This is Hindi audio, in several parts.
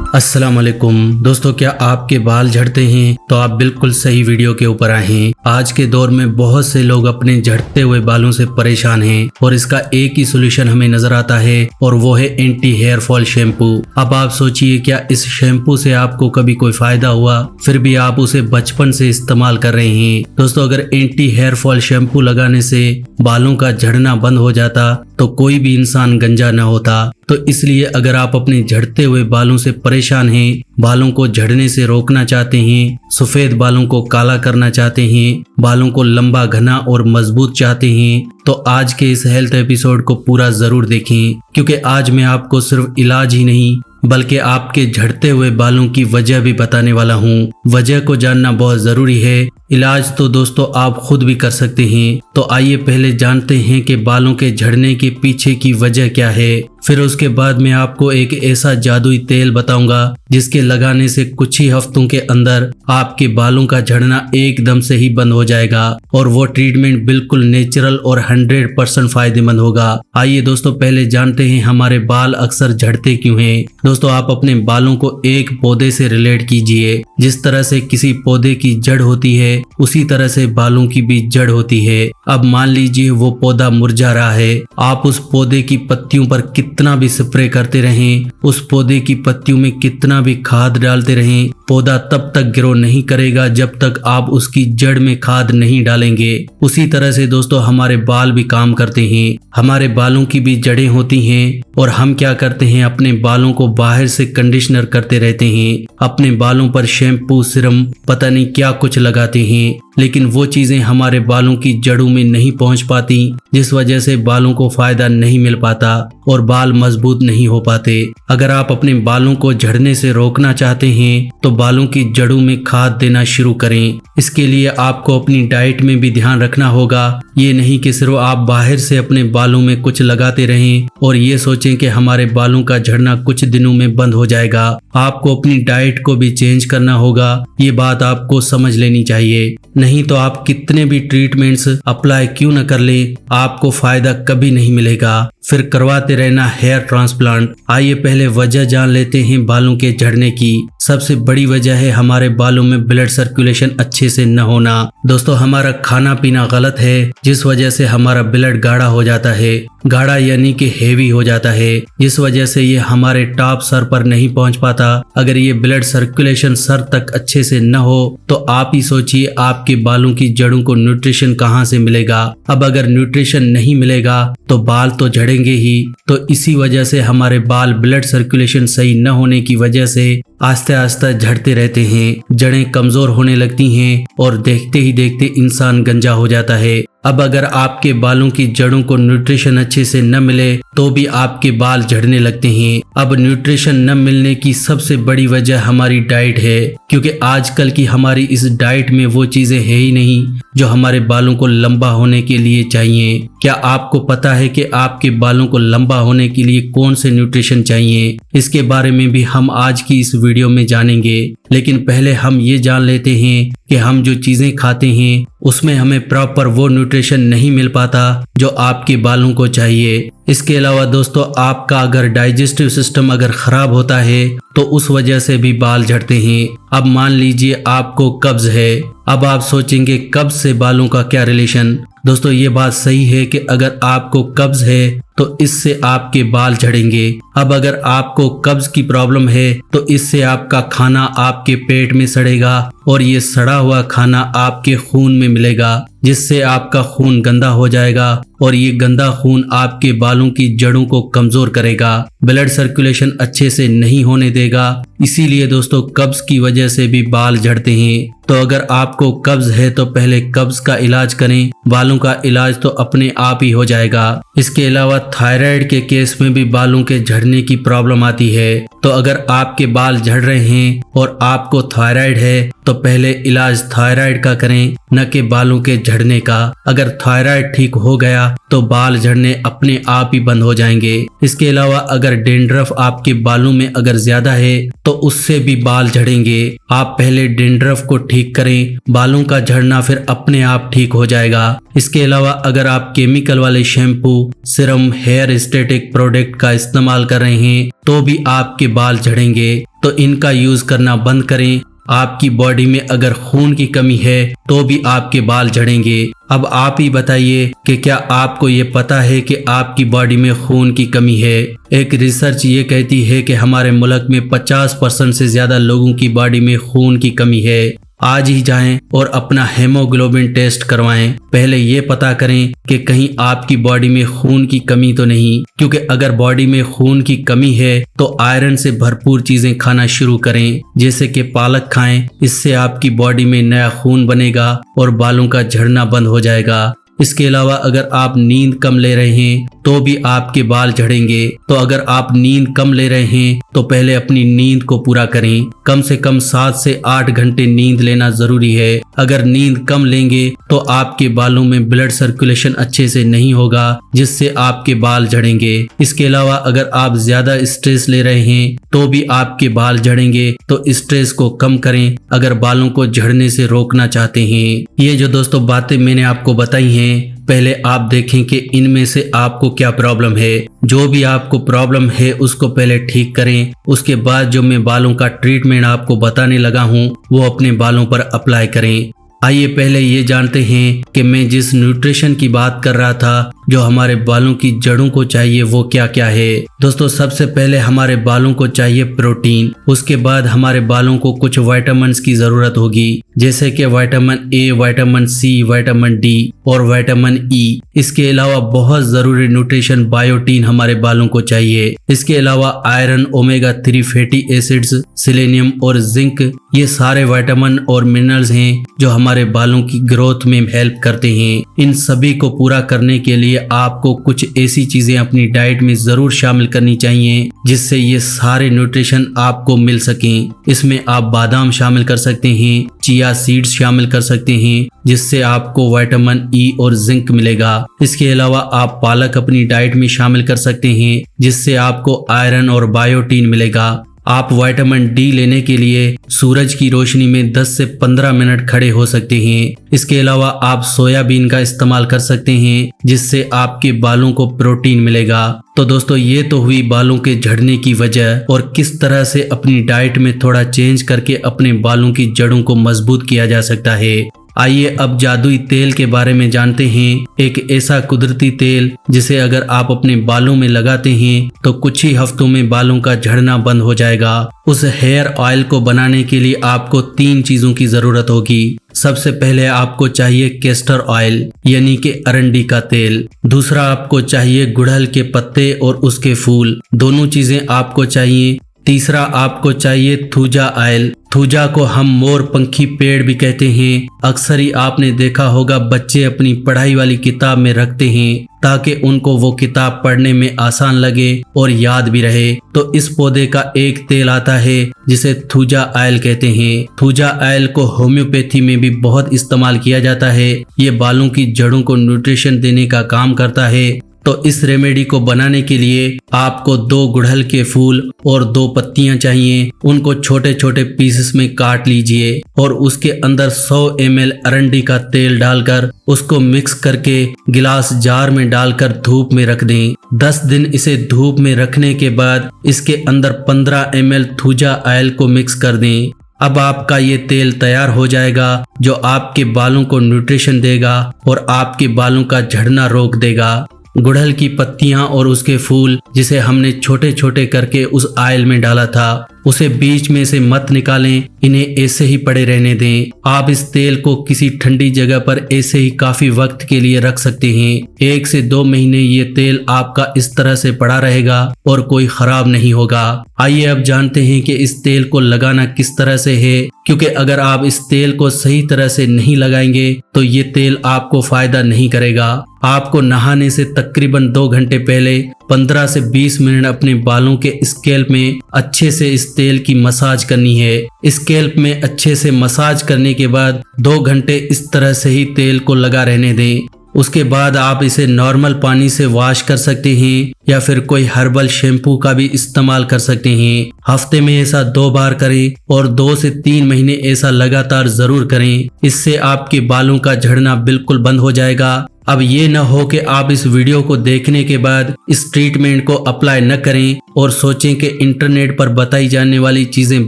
अस्सलाम वालेकुम दोस्तों, क्या आपके बाल झड़ते हैं तो आप बिल्कुल सही वीडियो के ऊपर आए हैं। आज के दौर में बहुत से लोग अपने झड़ते हुए बालों से परेशान हैं और इसका एक ही सोल्यूशन हमें नजर आता है और वो है एंटी हेयर फॉल शैम्पू। अब आप सोचिए, क्या इस शैम्पू से आपको कभी कोई फायदा हुआ, फिर भी आप उसे बचपन से इस्तेमाल कर रहे हैं। दोस्तों, अगर एंटी हेयर फॉल शैम्पू लगाने से बालों का झड़ना बंद हो जाता तो कोई भी इंसान गंजा न होता। तो इसलिए अगर आप अपने झड़ते हुए बालों से परेशान हैं, बालों को झड़ने से रोकना चाहते हैं, सफेद बालों को काला करना चाहते हैं, बालों को लंबा, घना और मजबूत चाहते हैं, तो आज के इस हेल्थ एपिसोड को पूरा जरूर देखें, क्योंकि आज मैं आपको सिर्फ इलाज ही नहीं बल्कि आपके झड़ते हुए बालों की वजह भी बताने वाला हूँ। वजह को जानना बहुत जरूरी है। इलाज तो दोस्तों आप खुद भी कर सकते हैं। तो आइए पहले जानते हैं कि बालों के झड़ने के पीछे की वजह क्या है। फिर उसके बाद मैं आपको एक ऐसा जादुई तेल बताऊंगा जिसके लगाने से कुछ ही हफ्तों के अंदर आपके बालों का झड़ना एकदम से ही बंद हो जाएगा और वो ट्रीटमेंट बिल्कुल नेचुरल और 100% फायदेमंद होगा। आइए दोस्तों पहले जानते हैं हमारे बाल अक्सर झड़ते क्यों हैं। दोस्तों, आप अपने बालों को एक पौधे से रिलेट कीजिए। जिस तरह से किसी पौधे की जड़ होती है उसी तरह से बालों की भी जड़ होती है। अब मान लीजिए वो पौधा मुरझा रहा है, आप उस पौधे की पत्तियों पर कितना भी स्प्रे करते रहें, उस पौधे की पत्तियों में कितना भी खाद डालते रहें, पौधा तब तक ग्रो नहीं करेगा जब तक आप उसकी जड़ में खाद नहीं डालेंगे। उसी तरह से दोस्तों हमारे बाल भी काम करते हैं। हमारे बालों की भी जड़ें होती हैं और हम क्या करते हैं, अपने बालों को बाहर से कंडीशनर करते रहते हैं, अपने बालों पर शैम्पू, सीरम, पता नहीं क्या कुछ लगाते हैं, लेकिन वो चीजें हमारे बालों की जड़ों में नहीं पहुंच पाती, जिस वजह से बालों को फायदा नहीं मिल पाता और बाल मजबूत नहीं हो पाते। अगर आप अपने बालों को झड़ने से रोकना चाहते हैं तो बालों की जड़ों में खाद देना शुरू करें। इसके लिए आपको अपनी डाइट में भी ध्यान रखना होगा। ये नहीं कि सिर्फ आप बाहर से अपने बालों में कुछ लगाते रहें और ये सोचें कि हमारे बालों का झड़ना कुछ दिनों में बंद हो जाएगा। आपको अपनी डाइट को भी चेंज करना होगा। ये बात आपको समझ लेनी चाहिए, नहीं तो आप कितने भी ट्रीटमेंट्स अप्लाई क्यों न कर लें, आपको फायदा कभी नहीं मिलेगा। फिर करवाते रहना हेयर ट्रांसप्लांट। आइए पहले वजह जान लेते हैं बालों के झड़ने की। सबसे बड़ी वजह है हमारे बालों में ब्लड सर्कुलेशन अच्छे से न होना। दोस्तों, हमारा खाना पीना गलत है, जिस वजह से हमारा ब्लड गाढ़ा हो जाता है। गाढ़ा यानी कि हेवी हो जाता है, जिस वजह से ये हमारे टॉप सर पर नहीं पहुंच पाता। अगर ये ब्लड सर्कुलेशन सर तक अच्छे से न हो तो आप ही सोचिए आपके बालों की जड़ों को न्यूट्रिशन कहाँ से मिलेगा। अब अगर न्यूट्रिशन नहीं मिलेगा तो बाल तो झड़ेंगे ही। तो इसी वजह से हमारे बाल ब्लड सर्कुलेशन सही न होने की वजह से आस्ते आस्ते झड़ते रहते हैं, जड़ें कमजोर होने लगती हैं और देखते ही देखते इंसान गंजा हो जाता है। अब अगर आपके बालों की जड़ों को न्यूट्रिशन अच्छे से न मिले तो भी आपके बाल झड़ने लगते हैं। अब न्यूट्रिशन न मिलने की सबसे बड़ी वजह हमारी डाइट है, क्योंकि आजकल की हमारी इस डाइट में वो चीजें है ही नहीं जो हमारे बालों को लंबा होने के लिए चाहिए। क्या आपको पता है कि आपके बालों को लंबा होने के लिए कौन से न्यूट्रिशन चाहिए? इसके बारे में भी हम आज की इस वीडियो में जानेंगे, लेकिन पहले हम ये जान लेते हैं कि हम जो चीजें खाते हैं उसमें हमें प्रॉपर वो न्यूट्रिशन नहीं मिल पाता जो आपके बालों को चाहिए। इसके अलावा दोस्तों, आपका अगर डाइजेस्टिव सिस्टम अगर खराब होता है तो उस वजह से भी बाल झड़ते हैं। अब मान लीजिए आपको कब्ज है। अब आप सोचेंगे कब्ज से बालों का क्या रिलेशन? दोस्तों, ये बात सही है कि अगर आपको कब्ज है तो इससे आपके बाल झड़ेंगे। अब अगर आपको कब्ज की प्रॉब्लम है तो इससे आपका खाना आपके पेट में सड़ेगा और ये सड़ा हुआ खाना आपके खून में मिलेगा, जिससे आपका खून गंदा हो जाएगा और ये गंदा खून आपके बालों की जड़ों को कमजोर करेगा, ब्लड सर्कुलेशन अच्छे से नहीं होने देगा। इसीलिए दोस्तों कब्ज की वजह से भी बाल झड़ते हैं। तो अगर आपको कब्ज है तो पहले कब्ज का इलाज करें, बालों का इलाज तो अपने आप ही हो जाएगा। इसके अलावा थायराइड के केस में भी बालों के झड़ने की प्रॉब्लम आती है। तो अगर आपके बाल झड़ रहे हैं और आपको थायराइड है तो पहले इलाज थायराइड का करें, न कि बालों के झड़ने का। अगर थायराइड ठीक हो गया तो बाल झड़ने अपने आप ही बंद हो जाएंगे। इसके अलावा अगर डेंड्रफ आपके बालों में अगर ज्यादा है तो उससे भी बाल झड़ेंगे। आप पहले डेंड्रफ को ठीक करें, बालों का झड़ना फिर अपने आप ठीक हो जाएगा। इसके अलावा अगर आप केमिकल वाले shampoo, serum, hair aesthetic product का इस्तेमाल कर रहे हैं तो भी आपके बाल झड़ेंगे। तो तो इनका यूज करना बंद करें। आपकी बॉडी में अगर खून की कमी है तो भी आपके बाल झड़ेंगे। अब आप ही बताइए कि क्या आपको ये पता है कि आपकी बॉडी में खून की कमी है। एक रिसर्च ये कहती है कि हमारे मुल्क में 50% से ज्यादा लोगों की बॉडी में खून की कमी है। आज ही जाएं और अपना हेमोग्लोबिन टेस्ट करवाएं। पहले ये पता करें कि कहीं आपकी बॉडी में खून की कमी तो नहीं, क्योंकि अगर बॉडी में खून की कमी है तो आयरन से भरपूर चीजें खाना शुरू करें, जैसे कि पालक खाएं। इससे आपकी बॉडी में नया खून बनेगा और बालों का झड़ना बंद हो जाएगा। इसके अलावा अगर आप नींद कम ले रहे हैं तो भी आपके बाल झड़ेंगे। तो अगर आप नींद कम ले रहे हैं तो पहले अपनी नींद को पूरा करें। कम से कम 7 से 8 घंटे नींद लेना जरूरी है। अगर नींद कम लेंगे तो आपके बालों में ब्लड सर्कुलेशन अच्छे से नहीं होगा, जिससे आपके बाल झड़ेंगे। इसके अलावा अगर आप ज्यादा स्ट्रेस ले रहे हैं तो भी आपके बाल झड़ेंगे। तो स्ट्रेस को कम करें अगर बालों को झड़ने से रोकना चाहते हैं। ये जो दोस्तों बातें मैंने आपको बताई हैं, पहले आप देखें कि इनमें से आपको क्या प्रॉब्लम है। जो भी आपको प्रॉब्लम है उसको पहले ठीक करें। उसके बाद जो मैं बालों का ट्रीटमेंट आपको बताने लगा हूँ वो अपने बालों पर अप्लाई करें। आइए पहले ये जानते हैं कि मैं जिस न्यूट्रिशन की बात कर रहा था जो हमारे बालों की जड़ों को चाहिए वो क्या क्या है। दोस्तों सबसे पहले हमारे बालों को चाहिए प्रोटीन। उसके बाद हमारे बालों को कुछ विटामिन्स की जरूरत होगी, जैसे कि vitamin A, vitamin C, vitamin D और विटामिन ई। इसके अलावा बहुत जरूरी न्यूट्रिशन बायोटीन हमारे बालों को चाहिए। इसके अलावा iron, omega 3 fatty acids, selenium और जिंक, ये सारे विटामिन और मिनरल्स हैं जो हमारे बालों की ग्रोथ में हेल्प करते हैं। इन सभी को पूरा करने के लिए आपको कुछ ऐसी चीजें अपनी डाइट में जरूर शामिल करनी चाहिए जिससे ये सारे न्यूट्रिशन आपको मिल सकें। इसमें आप बादाम शामिल कर सकते हैं, चिया सीड्स शामिल कर सकते हैं, जिससे आपको विटामिन ई और जिंक मिलेगा। इसके अलावा आप पालक अपनी डाइट में शामिल कर सकते हैं, जिससे आपको आयरन और बायोटीन मिलेगा। आप विटामिन डी लेने के लिए सूरज की रोशनी में 10 से 15 मिनट खड़े हो सकते हैं। इसके अलावा आप सोयाबीन का इस्तेमाल कर सकते हैं, जिससे आपके बालों को प्रोटीन मिलेगा। तो दोस्तों ये तो हुई बालों के झड़ने की वजह और किस तरह से अपनी डाइट में थोड़ा चेंज करके अपने बालों की जड़ों को मजबूत किया जा सकता है। आइए अब जादुई तेल के बारे में जानते हैं। एक ऐसा कुदरती तेल जिसे अगर आप अपने बालों में लगाते हैं तो कुछ ही हफ्तों में बालों का झड़ना बंद हो जाएगा। उस हेयर ऑयल को बनाने के लिए आपको 3 चीजों की जरूरत होगी। सबसे पहले आपको चाहिए कैस्टर ऑयल यानी कि अरंडी का तेल। दूसरा आपको चाहिए गुड़हल के पत्ते और उसके फूल, दोनों चीजें आपको चाहिए। तीसरा आपको चाहिए थूजा ऑयल। थूजा को हम मोर पंखी पेड़ भी कहते हैं। अक्सर ही आपने देखा होगा बच्चे अपनी पढ़ाई वाली किताब में रखते हैं ताकि उनको वो किताब पढ़ने में आसान लगे और याद भी रहे। तो इस पौधे का एक तेल आता है जिसे थूजा ऑयल कहते हैं। थूजा ऑयल को होम्योपैथी में भी बहुत इस्तेमाल किया जाता है। ये बालों की जड़ों को न्यूट्रिशन देने का काम करता है। तो इस रेमेडी को बनाने के लिए आपको 2 गुड़हल के फूल और 2 पत्तियां चाहिए। उनको छोटे छोटे पीसेस में काट लीजिए और उसके अंदर 100 ml अरंडी का तेल डालकर उसको मिक्स करके गिलास जार में डालकर धूप में रख दें। 10 दिन इसे धूप में रखने के बाद इसके अंदर 15 ml थूजा ऑयल को मिक्स कर दें। अब आपका ये तेल तैयार हो जाएगा जो आपके बालों को न्यूट्रिशन देगा और आपके बालों का झड़ना रोक देगा। गुड़हल की पत्तियां और उसके फूल जिसे हमने छोटे छोटे करके उस ऑयल में डाला था, उसे बीच में से मत निकालें, इन्हें ऐसे ही पड़े रहने दें। आप इस तेल को किसी ठंडी जगह पर ऐसे ही काफी वक्त के लिए रख सकते हैं। 1 से 2 महीने ये तेल आपका इस तरह से पड़ा रहेगा और कोई खराब नहीं होगा। आइए अब जानते हैं कि इस तेल को लगाना किस तरह से है, क्योंकि अगर आप इस तेल को सही तरह से नहीं लगाएंगे तो ये तेल आपको फायदा नहीं करेगा। आपको नहाने से तकरीबन 2 घंटे पहले 15 से 20 मिनट अपने बालों के स्कैल्प में अच्छे से इस तेल की मसाज करनी है। स्कैल्प में अच्छे से मसाज करने के बाद 2 घंटे इस तरह से ही तेल को लगा रहने दें। उसके बाद आप इसे नॉर्मल पानी से वॉश कर सकते हैं या फिर कोई हर्बल शैम्पू का भी इस्तेमाल कर सकते हैं। हफ्ते में ऐसा 2 बार करें और 2 से 3 महीने ऐसा लगातार जरूर करें। इससे आपके बालों का झड़ना बिल्कुल बंद हो जाएगा। अब ये न हो कि आप इस वीडियो को देखने के बाद इस ट्रीटमेंट को अप्लाई न करें और सोचें कि इंटरनेट पर बताई जाने वाली चीजें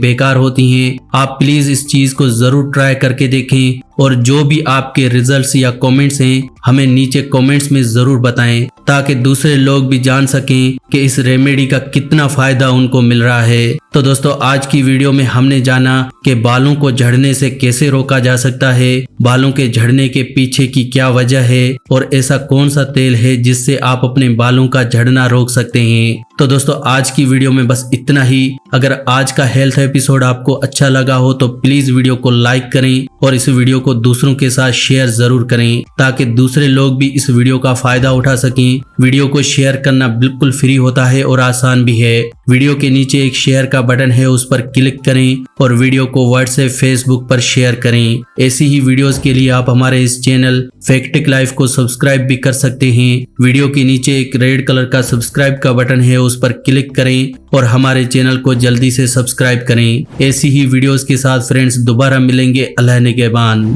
बेकार होती हैं, आप प्लीज इस चीज को जरूर ट्राई करके देखें और जो भी आपके रिजल्ट्स या कमेंट्स हैं हमें नीचे कमेंट्स में जरूर बताएं ताकि दूसरे लोग भी जान सकें कि इस रेमेडी का कितना फायदा उनको मिल रहा है। तो दोस्तों आज की वीडियो में हमने जाना कि बालों को झड़ने से कैसे रोका जा सकता है, बालों के झड़ने के पीछे की क्या वजह है और ऐसा कौन सा तेल है जिससे आप अपने बालों का झड़ना रोक सकते हैं। तो दोस्तों आज की वीडियो में बस इतना ही। अगर आज का हेल्थ एपिसोड आपको अच्छा लगा हो तो प्लीज वीडियो को लाइक करें और इस वीडियो को दूसरों के साथ शेयर जरूर करें ताकि दूसरे लोग भी इस वीडियो का फायदा उठा सकें। वीडियो को शेयर करना बिल्कुल फ्री होता है और आसान भी है। वीडियो के नीचे एक शेयर का बटन है, उस पर क्लिक करें और वीडियो को व्हाट्सएप फेसबुक पर शेयर करें। ऐसी ही वीडियोस के लिए आप हमारे इस चैनल फैक्टिक लाइफ को सब्सक्राइब भी कर सकते हैं। वीडियो के नीचे एक रेड कलर का सब्सक्राइब का बटन है, उस पर क्लिक करें और हमारे चैनल को जल्दी से सब्सक्राइब करें। ऐसी ही वीडियोस के साथ फ्रेंड्स दोबारा मिलेंगे। अल्लाह निगहबान।